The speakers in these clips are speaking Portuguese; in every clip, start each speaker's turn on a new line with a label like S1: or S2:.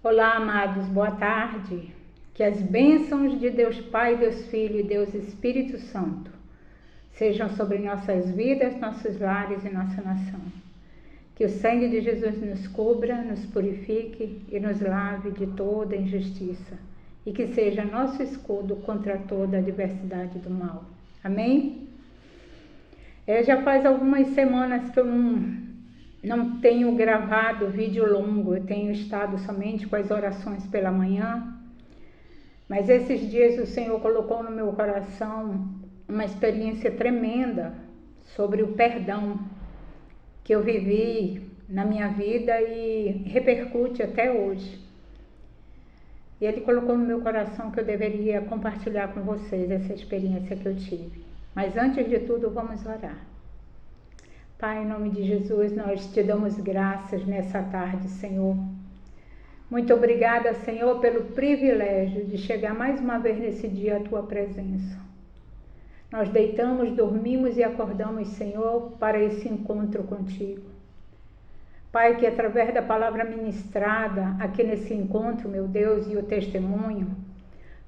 S1: Olá, amados, boa tarde. Que as bênçãos de Deus Pai, Deus Filho e Deus Espírito Santo sejam sobre nossas vidas, nossos lares e nossa nação. Que o sangue de Jesus nos cubra, nos purifique e nos lave de toda injustiça, e que seja nosso escudo contra toda a adversidade do mal. Amém? Já faz algumas semanas que eu não tenho gravado vídeo longo, eu tenho estado somente com as orações pela manhã, mas esses dias o Senhor colocou no meu coração uma experiência tremenda sobre o perdão que eu vivi na minha vida e repercute até hoje. E Ele colocou no meu coração que eu deveria compartilhar com vocês essa experiência que eu tive. Mas antes de tudo, vamos orar. Pai, em nome de Jesus, nós te damos graças nessa tarde, Senhor. Muito obrigada, Senhor, pelo privilégio de chegar mais uma vez nesse dia à Tua presença. Nós deitamos, dormimos e acordamos, Senhor, para esse encontro contigo. Pai, que através da palavra ministrada aqui nesse encontro, meu Deus, e o testemunho,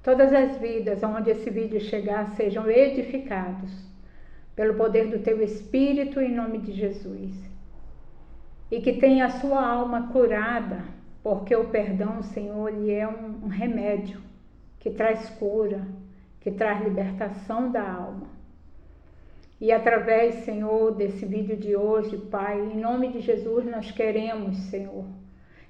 S1: todas as vidas onde esse vídeo chegar sejam edificados pelo poder do Teu Espírito, em nome de Jesus. E que tenha a sua alma curada, porque o perdão, Senhor, ele é um remédio que traz cura, que traz libertação da alma. E através, Senhor, desse vídeo de hoje, Pai, em nome de Jesus, nós queremos, Senhor,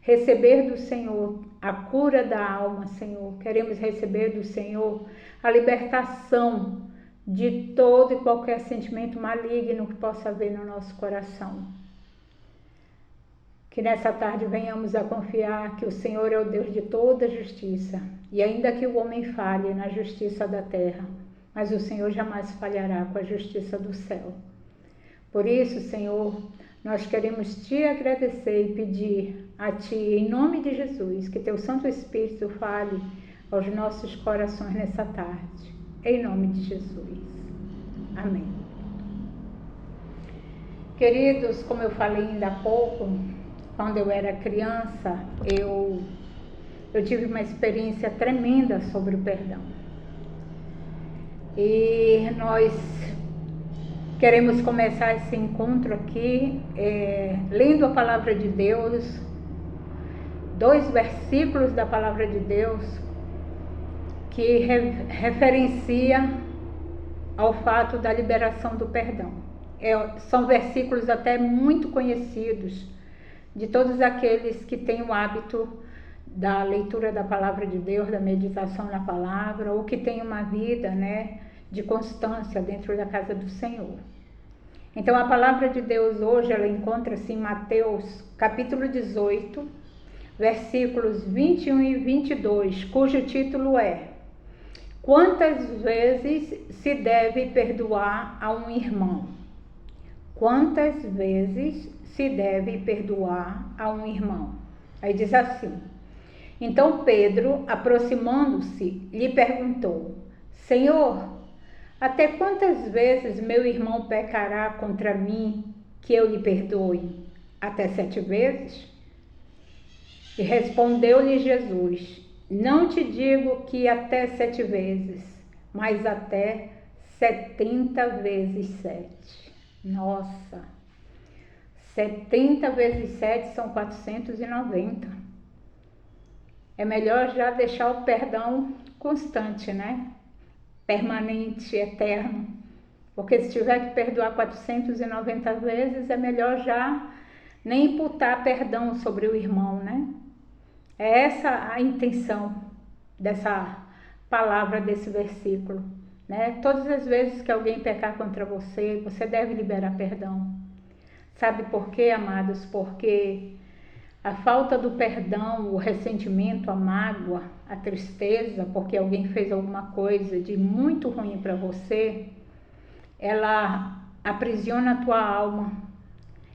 S1: receber do Senhor a cura da alma, Senhor. Queremos receber do Senhor a libertação de todo e qualquer sentimento maligno que possa haver no nosso coração. Que nessa tarde venhamos a confiar que o Senhor é o Deus de toda justiça, e ainda que o homem falhe na justiça da terra, mas o Senhor jamais falhará com a justiça do céu. Por isso, Senhor, nós queremos te agradecer e pedir a Ti, em nome de Jesus, que Teu Santo Espírito fale aos nossos corações nessa tarde. Em nome de Jesus. Amém. Queridos, como eu falei ainda há pouco, quando eu era criança, eu tive uma experiência tremenda sobre o perdão. E nós queremos começar esse encontro aqui lendo a palavra de Deus, 2 versículos da palavra de Deus que referencia ao fato da liberação do perdão. São versículos até muito conhecidos de todos aqueles que têm o hábito da leitura da palavra de Deus, da meditação na palavra, ou que têm uma vida, de constância dentro da casa do Senhor. Então a palavra de Deus hoje, ela encontra-se em Mateus capítulo 18, versículos 21 e 22, cujo título é: Quantas vezes se deve perdoar a um irmão? Quantas vezes se deve perdoar a um irmão? Aí diz assim: Então Pedro, aproximando-se, lhe perguntou: Senhor, até quantas vezes meu irmão pecará contra mim que eu lhe perdoe? Até 7 vezes? E respondeu-lhe Jesus: Não te digo que até 7 vezes, mas até 70 vezes 7. Nossa! 70 vezes 7 são 490. É melhor já deixar o perdão constante, permanente, eterno. Porque se tiver que perdoar 490 vezes, é melhor já nem imputar perdão sobre o irmão, É essa a intenção dessa palavra, desse versículo, Todas as vezes que alguém pecar contra você, você deve liberar perdão. Sabe por quê, amados? Porque a falta do perdão, o ressentimento, a mágoa, a tristeza, porque alguém fez alguma coisa de muito ruim para você, ela aprisiona a tua alma,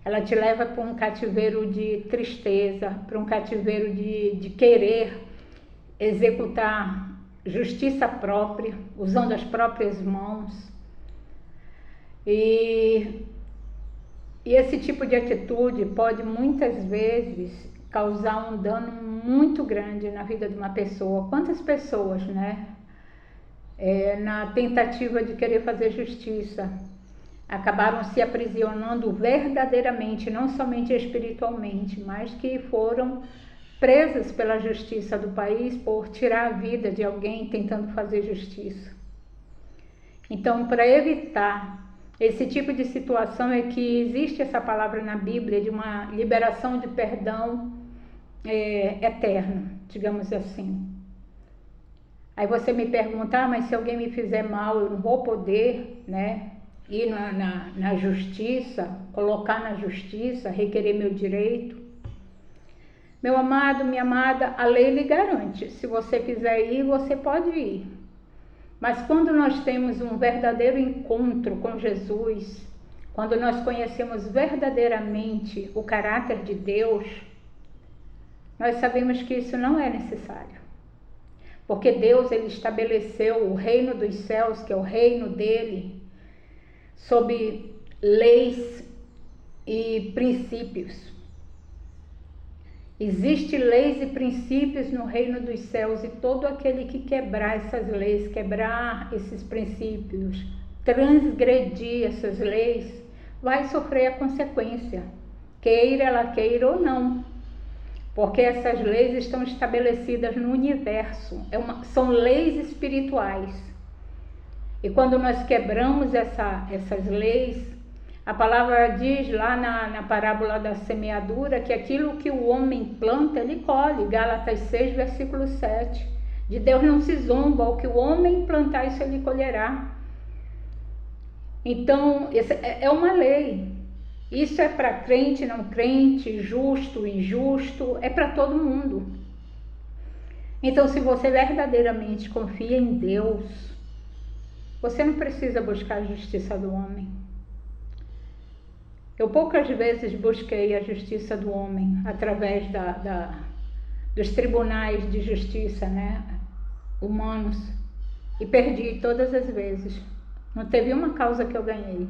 S1: ela te leva para um cativeiro de tristeza, para um cativeiro de querer executar justiça própria, usando as próprias mãos. E esse tipo de atitude pode muitas vezes causar um dano muito grande na vida de uma pessoa. Quantas pessoas, né, na tentativa de querer fazer justiça, acabaram se aprisionando verdadeiramente, não somente espiritualmente, mas que foram presas pela justiça do país por tirar a vida de alguém tentando fazer justiça. Então, para evitar esse tipo de situação, é que existe essa palavra na Bíblia de uma liberação de perdão eterno, digamos assim. Aí você me pergunta, mas se alguém me fizer mal, eu não vou poder, né, ir na justiça, colocar na justiça, requerer meu direito? Meu amado, minha amada, a lei lhe garante. Se você quiser ir, você pode ir. Mas quando nós temos um verdadeiro encontro com Jesus, quando nós conhecemos verdadeiramente o caráter de Deus, nós sabemos que isso não é necessário. Porque Deus, ele estabeleceu o reino dos céus, que é o reino dele, sob leis e princípios. Existem leis e princípios no reino dos céus, e todo aquele que quebrar essas leis, quebrar esses princípios, transgredir essas leis, vai sofrer a consequência, queira ela queira ou não. Porque essas leis estão estabelecidas no universo, são leis espirituais. E quando nós quebramos essas leis, a palavra diz lá na parábola da semeadura que aquilo que o homem planta, ele colhe. Gálatas 6, versículo 7. De Deus não se zomba, o que o homem plantar, isso ele colherá. Então, essa é uma lei. Isso é para crente, não crente, justo, injusto, é para todo mundo. Então, se você verdadeiramente confia em Deus, você não precisa buscar a justiça do homem. Eu poucas vezes busquei a justiça do homem através dos tribunais de justiça, né, humanos, e perdi todas as vezes. Não teve uma causa que eu ganhei.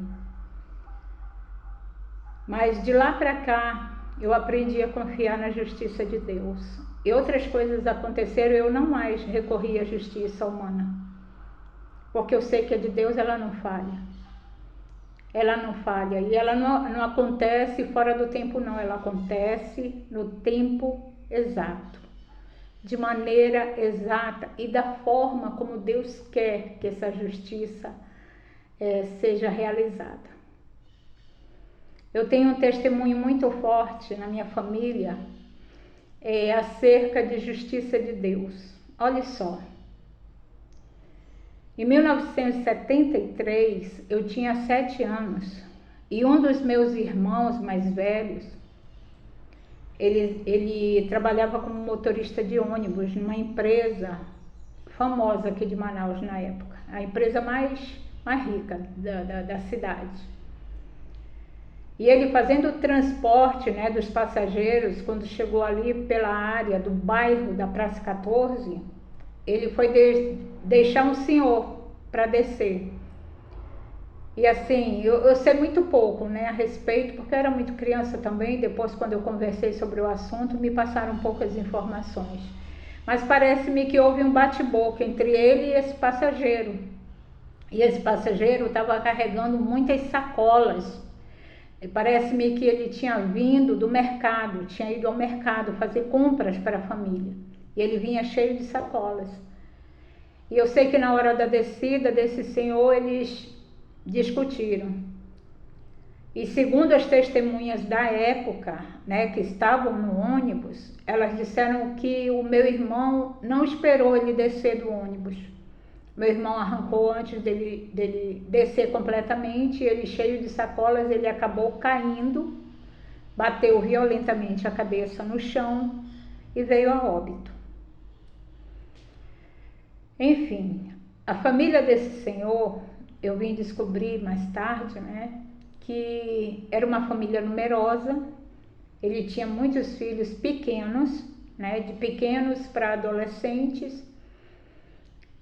S1: Mas de lá para cá, eu aprendi a confiar na justiça de Deus. E outras coisas aconteceram, eu não mais recorri à justiça humana. Porque eu sei que a de Deus, ela não falha. Ela não falha. E ela não acontece fora do tempo, não. Ela acontece no tempo exato. De maneira exata e da forma como Deus quer que essa justiça seja realizada. Eu tenho um testemunho muito forte na minha família acerca de justiça de Deus. Olha só. Em 1973, eu tinha 7 anos e um dos meus irmãos mais velhos, ele trabalhava como motorista de ônibus numa empresa famosa aqui de Manaus na época, a empresa mais rica da cidade. E ele fazendo o transporte, né, dos passageiros, quando chegou ali pela área do bairro da Praça 14, ele foi deixar um senhor para descer. E assim, eu sei muito pouco, né, a respeito, porque eu era muito criança também. Depois, quando eu conversei sobre o assunto, me passaram poucas informações. Mas parece-me que houve um bate-boca entre ele e esse passageiro. E esse passageiro estava carregando muitas sacolas. Parece-me que ele tinha vindo do mercado, tinha ido ao mercado fazer compras para a família. E ele vinha cheio de sacolas. E eu sei que na hora da descida desse senhor, eles discutiram. E segundo as testemunhas da época, né, que estavam no ônibus, elas disseram que o meu irmão não esperou ele descer do ônibus. Meu irmão arrancou antes dele descer completamente, ele cheio de sacolas, ele acabou caindo, bateu violentamente a cabeça no chão e veio a óbito. Enfim, a família desse senhor, eu vim descobrir mais tarde, né, que era uma família numerosa. Ele tinha muitos filhos pequenos, né, de pequenos para adolescentes.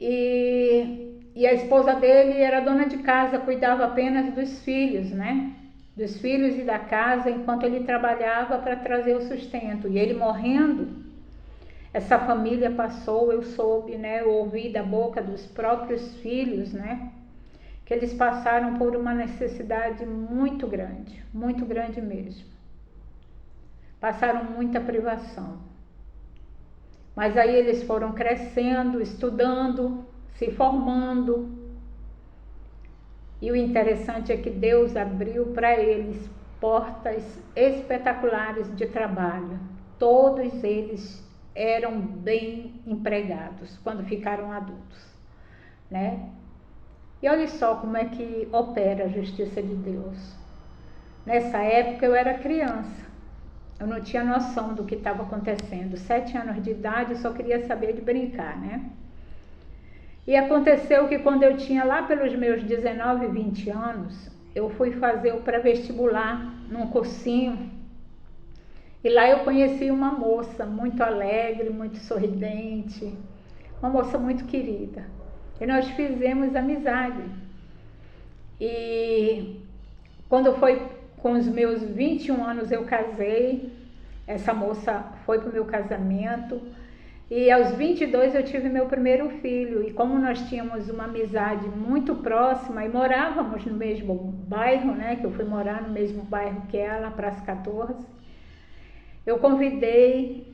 S1: E a esposa dele era dona de casa, cuidava apenas dos filhos, né? dos filhos e da casa, enquanto ele trabalhava para trazer o sustento. E ele morrendo, essa família passou, eu soube, né, eu ouvi da boca dos próprios filhos, né, que eles passaram por uma necessidade muito grande mesmo. Passaram muita privação. Mas aí eles foram crescendo, estudando, se formando. E o interessante é que Deus abriu para eles portas espetaculares de trabalho. Todos eles eram bem empregados quando ficaram adultos, né? E olha só como é que opera a justiça de Deus. Nessa época eu era criança, eu não tinha noção do que estava acontecendo. 7 anos de idade, eu só queria saber de brincar, né? E aconteceu que quando eu tinha lá pelos meus 19, 20 anos, eu fui fazer o pré-vestibular num cursinho. E lá eu conheci uma moça muito alegre, muito sorridente, uma moça muito querida. E nós fizemos amizade. E quando foi com os meus 21 anos eu casei, essa moça foi para o meu casamento. E aos 22 eu tive meu primeiro filho. E como nós tínhamos uma amizade muito próxima e morávamos no mesmo bairro, né, que eu fui morar no mesmo bairro que ela, Praça 14, eu convidei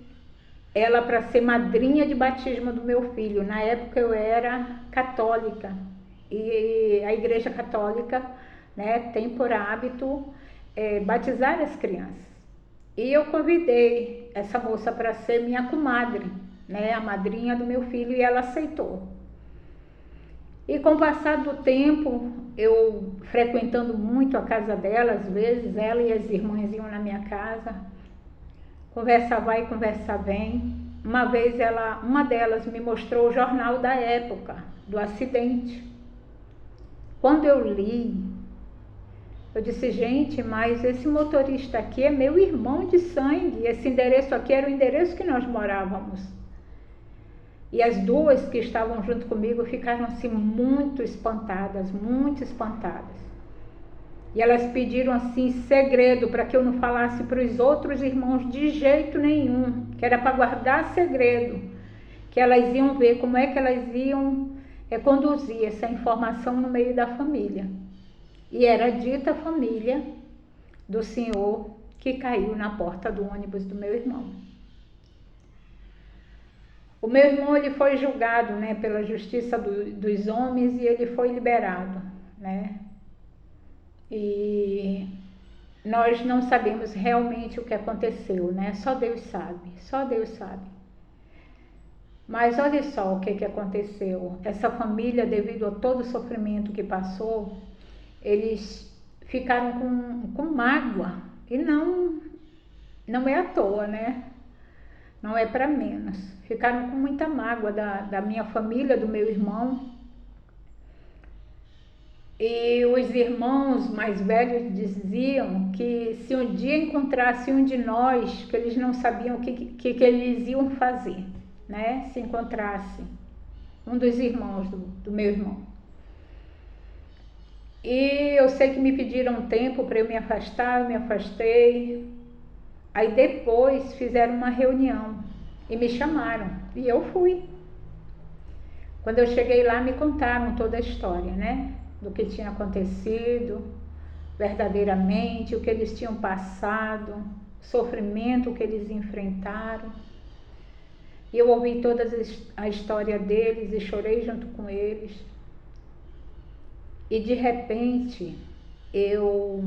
S1: ela para ser madrinha de batismo do meu filho. Na época eu era católica e a Igreja Católica, né, tem por hábito batizar as crianças. E eu convidei essa moça para ser minha comadre, né, a madrinha do meu filho, e ela aceitou. E com o passar do tempo, eu frequentando muito a casa dela, às vezes ela e as irmãs iam na minha casa, conversa vai, conversa vem. Uma vez uma delas me mostrou o jornal da época, do acidente. Quando eu li, eu disse, gente, mas esse motorista aqui é meu irmão de sangue, esse endereço aqui era o endereço que nós morávamos. E as duas que estavam junto comigo ficaram assim muito espantadas, muito espantadas. E elas pediram assim segredo para que eu não falasse para os outros irmãos de jeito nenhum, que era para guardar segredo, que elas iam ver como é que elas iam conduzir essa informação no meio da família. E era dita a família do senhor que caiu na porta do ônibus do meu irmão. O meu irmão ele foi julgado, né, pela justiça dos homens e ele foi liberado, né? E nós não sabemos realmente o que aconteceu, né? Só Deus sabe, só Deus sabe. Mas olha só o que aconteceu. Essa família, devido a todo o sofrimento que passou, eles ficaram com mágoa. E não é à toa, né? Não é para menos. Ficaram com muita mágoa da minha família, do meu irmão. E os irmãos mais velhos diziam que se um dia encontrasse um de nós, que eles não sabiam o que eles iam fazer, né? Se encontrasse um dos irmãos do meu irmão. E eu sei que me pediram tempo para eu me afastar, eu me afastei. Aí depois fizeram uma reunião e me chamaram e eu fui. Quando eu cheguei lá me contaram toda a história, né? Do que tinha acontecido verdadeiramente, o que eles tinham passado, o sofrimento que eles enfrentaram. E eu ouvi toda a história deles e chorei junto com eles. E de repente eu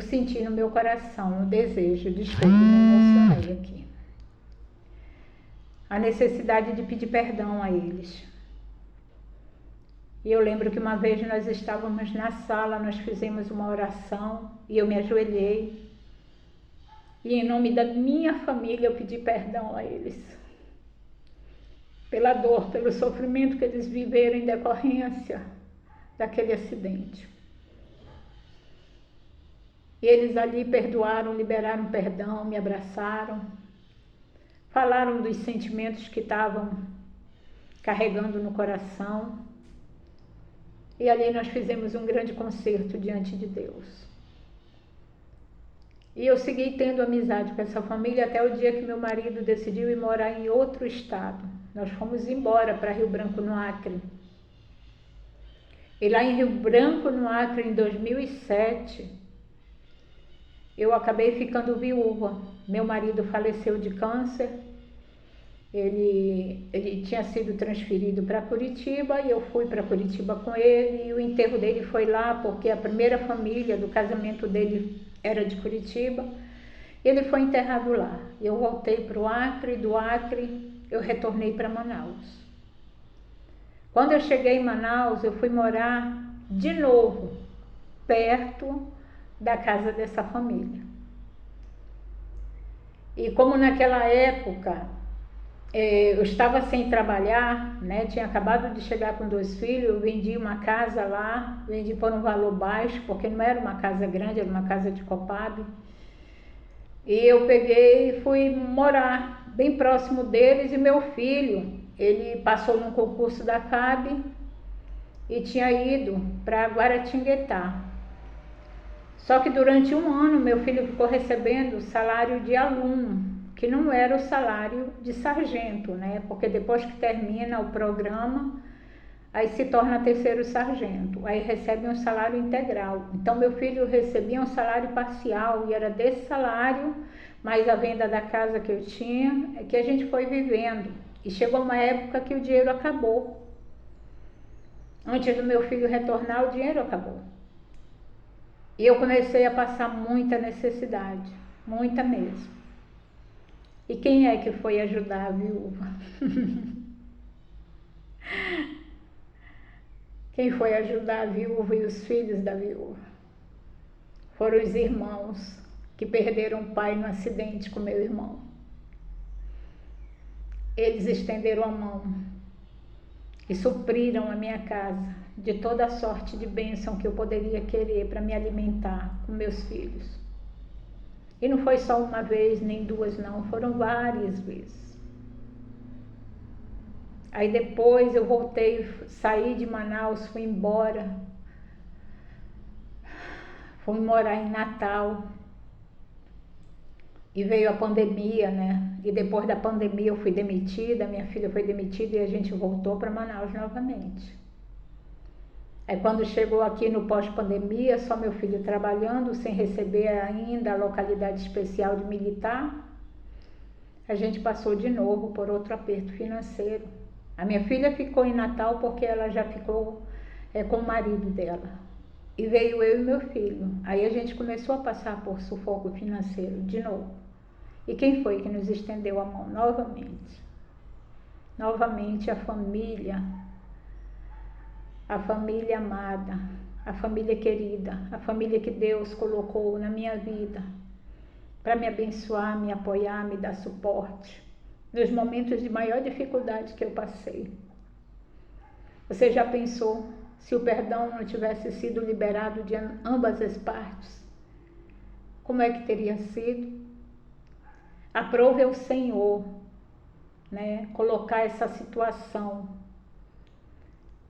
S1: senti no meu coração o desejo, desculpa, me emocionei aqui, a necessidade de pedir perdão a eles. E eu lembro que uma vez nós estávamos na sala, nós fizemos uma oração e eu me ajoelhei e em nome da minha família eu pedi perdão a eles pela dor, pelo sofrimento que eles viveram em decorrência daquele acidente. E eles ali perdoaram, liberaram perdão, me abraçaram, falaram dos sentimentos que estavam carregando no coração. E ali nós fizemos um grande concerto diante de Deus. E eu segui tendo amizade com essa família até o dia que meu marido decidiu ir morar em outro estado. Nós fomos embora para Rio Branco, no Acre. E lá em Rio Branco, no Acre, em 2007, eu acabei ficando viúva. Meu marido faleceu de câncer. Ele tinha sido transferido para Curitiba e eu fui para Curitiba com ele. E o enterro dele foi lá porque a primeira família do casamento dele era de Curitiba. Ele foi enterrado lá. Eu voltei para o Acre, do Acre eu retornei para Manaus. Quando eu cheguei em Manaus, eu fui morar de novo perto da casa dessa família. E como naquela época eu estava sem trabalhar, né? Tinha acabado de chegar com 2 filhos, eu vendi uma casa lá, vendi por um valor baixo, porque não era uma casa grande, era uma casa de Copabe. E eu peguei e fui morar bem próximo deles, e meu filho, ele passou num concurso da FAB e tinha ido para Guaratinguetá. Só que durante um ano meu filho ficou recebendo salário de aluno, que não era o salário de sargento, né? Porque depois que termina o programa, aí se torna terceiro sargento, aí recebe um salário integral. Então meu filho recebia um salário parcial e era desse salário, mais a venda da casa que eu tinha, que a gente foi vivendo. E chegou uma época que o dinheiro acabou. Antes do meu filho retornar, o dinheiro acabou. E eu comecei a passar muita necessidade, muita mesmo. E quem é que foi ajudar a viúva? Quem foi ajudar a viúva e os filhos da viúva? Foram os irmãos que perderam o pai no acidente com meu irmão. Eles estenderam a mão e supriram a minha casa de toda a sorte de bênção que eu poderia querer para me alimentar com meus filhos. E não foi só uma vez, nem 2 não, foram várias vezes. Aí depois eu voltei, saí de Manaus, fui embora. Fui morar em Natal. E veio a pandemia, né? E depois da pandemia eu fui demitida, minha filha foi demitida e a gente voltou para Manaus novamente. Aí quando chegou aqui no pós-pandemia, só meu filho trabalhando, sem receber ainda a localidade especial de militar, a gente passou de novo por outro aperto financeiro. A minha filha ficou em Natal porque ela já ficou com o marido dela. E veio eu e meu filho. Aí a gente começou a passar por sufoco financeiro de novo. E quem foi que nos estendeu a mão novamente? Novamente a família amada, a família querida, a família que Deus colocou na minha vida para me abençoar, me apoiar, me dar suporte nos momentos de maior dificuldade que eu passei. Você já pensou se o perdão não tivesse sido liberado de ambas as partes? Como é que teria sido? Aprove ao Senhor, né, colocar essa situação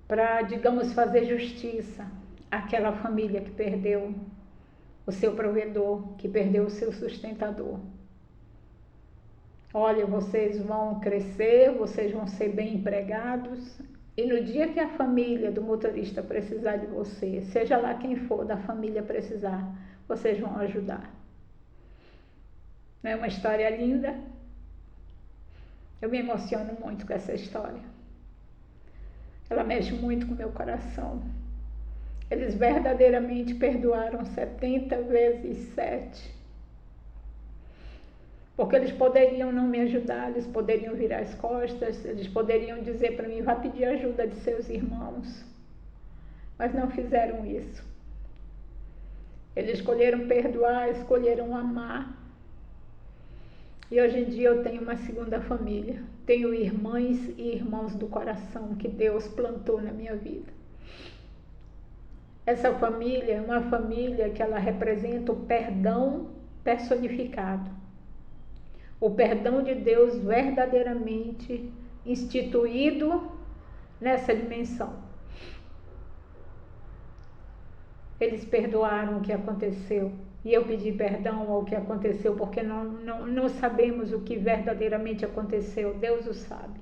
S1: para, digamos, fazer justiça àquela família que perdeu o seu provedor, que perdeu o seu sustentador. Olha, vocês vão crescer, vocês vão ser bem empregados, e no dia que a família do motorista precisar de você, seja lá quem for da família precisar, vocês vão ajudar. Não é uma história linda? Eu me emociono muito com essa história. Ela mexe muito com o meu coração. Eles verdadeiramente perdoaram 70 vezes 7. Porque eles poderiam não me ajudar, eles poderiam virar as costas, eles poderiam dizer para mim, vá pedir ajuda de seus irmãos. Mas não fizeram isso. Eles escolheram perdoar, escolheram amar. E hoje em dia eu tenho uma segunda família. Tenho irmãs e irmãos do coração que Deus plantou na minha vida. Essa família é uma família que ela representa o perdão personificado. O perdão de Deus verdadeiramente instituído nessa dimensão. eles perdoaram o que aconteceu. E eu pedi perdão ao que aconteceu, porque não sabemos o que verdadeiramente aconteceu. Deus o sabe.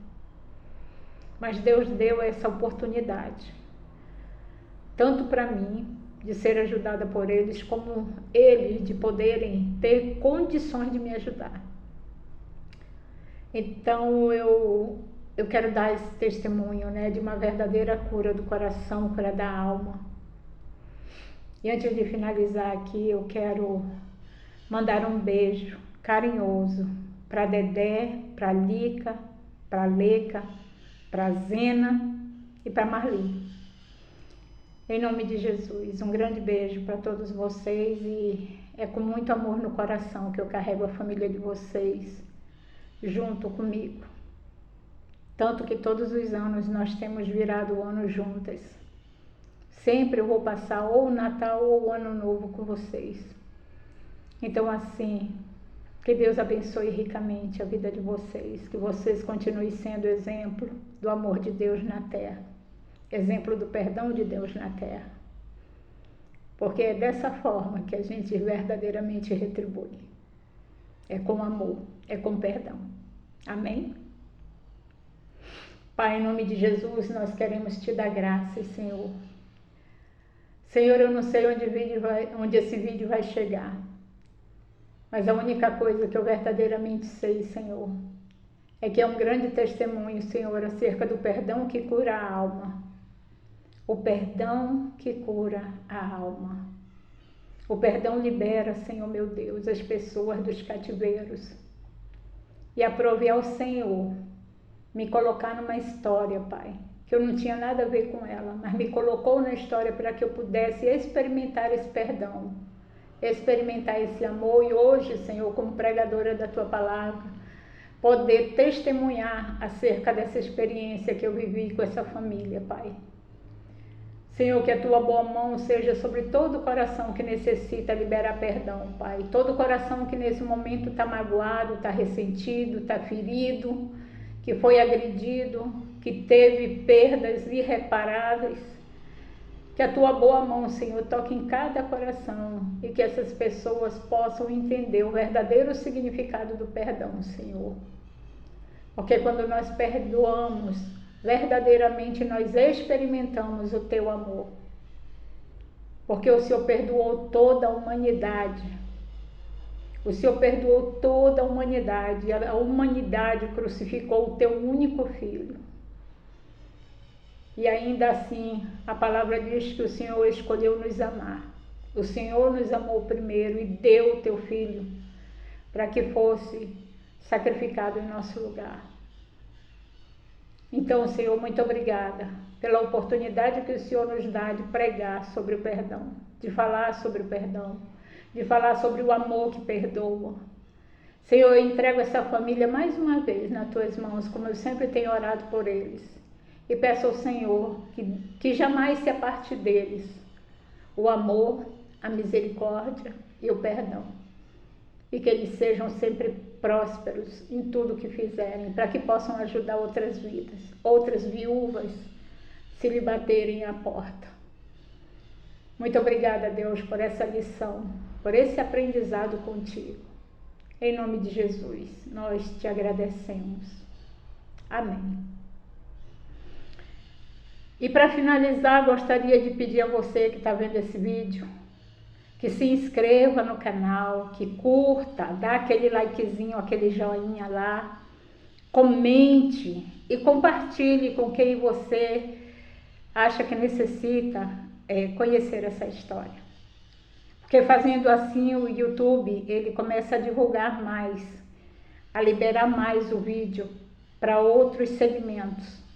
S1: Mas Deus deu essa oportunidade, tanto para mim, de ser ajudada por eles, como eles de poderem ter condições de me ajudar. Então eu quero dar esse testemunho, né, de uma verdadeira cura do coração, cura da alma. E antes de finalizar aqui, eu quero mandar um beijo carinhoso para Dedé, para Lica, para Leca, para Zena e para Marli. Em nome de Jesus, um grande beijo para todos vocês, e é com muito amor no coração que eu carrego a família de vocês junto comigo. Tanto que todos os anos nós temos virado o ano juntas. Sempre eu vou passar ou o Natal ou o Ano Novo com vocês. Então, assim, que Deus abençoe ricamente a vida de vocês, que vocês continuem sendo exemplo do amor de Deus na terra, exemplo do perdão de Deus na terra. Porque é dessa forma que a gente verdadeiramente retribui. É com amor, é com perdão. Amém? Pai, em nome de Jesus, nós queremos te dar graças, Senhor. Senhor, eu não sei onde esse vídeo vai chegar, mas a única coisa que eu verdadeiramente sei, Senhor, é que é um grande testemunho, Senhor, acerca do perdão que cura a alma. O perdão que cura a alma. O perdão libera, Senhor meu Deus, as pessoas dos cativeiros. E aprove ao Senhor me colocar numa história, Pai, que eu não tinha nada a ver com ela, mas me colocou na história para que eu pudesse experimentar esse perdão, experimentar esse amor, e hoje, Senhor, como pregadora da Tua Palavra, poder testemunhar acerca dessa experiência que eu vivi com essa família, Pai. Senhor, que a Tua boa mão seja sobre todo o coração que necessita liberar perdão, Pai. Todo coração que nesse momento está magoado, está ressentido, está ferido, que foi agredido, que teve perdas irreparáveis. Que a Tua boa mão, Senhor, toque em cada coração e que essas pessoas possam entender o verdadeiro significado do perdão, Senhor. Porque quando nós perdoamos, verdadeiramente nós experimentamos o Teu amor. Porque o Senhor perdoou toda a humanidade. O Senhor perdoou toda a humanidade. A humanidade crucificou o Teu único Filho. E ainda assim, a palavra diz que o Senhor escolheu nos amar. O Senhor nos amou primeiro e deu o Teu Filho para que fosse sacrificado em nosso lugar. Então, Senhor, muito obrigada pela oportunidade que o Senhor nos dá de pregar sobre o perdão, de falar sobre o perdão, de falar sobre o amor que perdoa. Senhor, eu entrego essa família mais uma vez nas Tuas mãos, como eu sempre tenho orado por eles. E peço ao Senhor que jamais se aparte deles o amor, a misericórdia e o perdão. E que eles sejam sempre prósperos em tudo que fizerem, para que possam ajudar outras vidas, outras viúvas, se lhe baterem à porta. Muito obrigada, Deus, por essa lição, por esse aprendizado contigo. Em nome de Jesus, nós te agradecemos. Amém. E para finalizar, gostaria de pedir a você que está vendo esse vídeo, que se inscreva no canal, que curta, dá aquele likezinho, aquele joinha lá, comente e compartilhe com quem você acha que necessita conhecer essa história. Porque fazendo assim o YouTube, ele começa a divulgar mais, a liberar mais o vídeo para outros segmentos.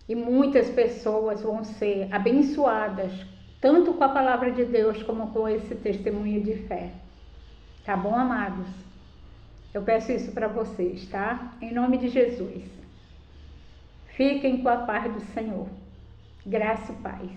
S1: E muitas pessoas vão ser abençoadas, tanto com a palavra de Deus como com esse testemunho de fé. Tá bom, amados? Eu peço isso para vocês, tá? Em nome de Jesus. Fiquem com a paz do Senhor. Graça e paz.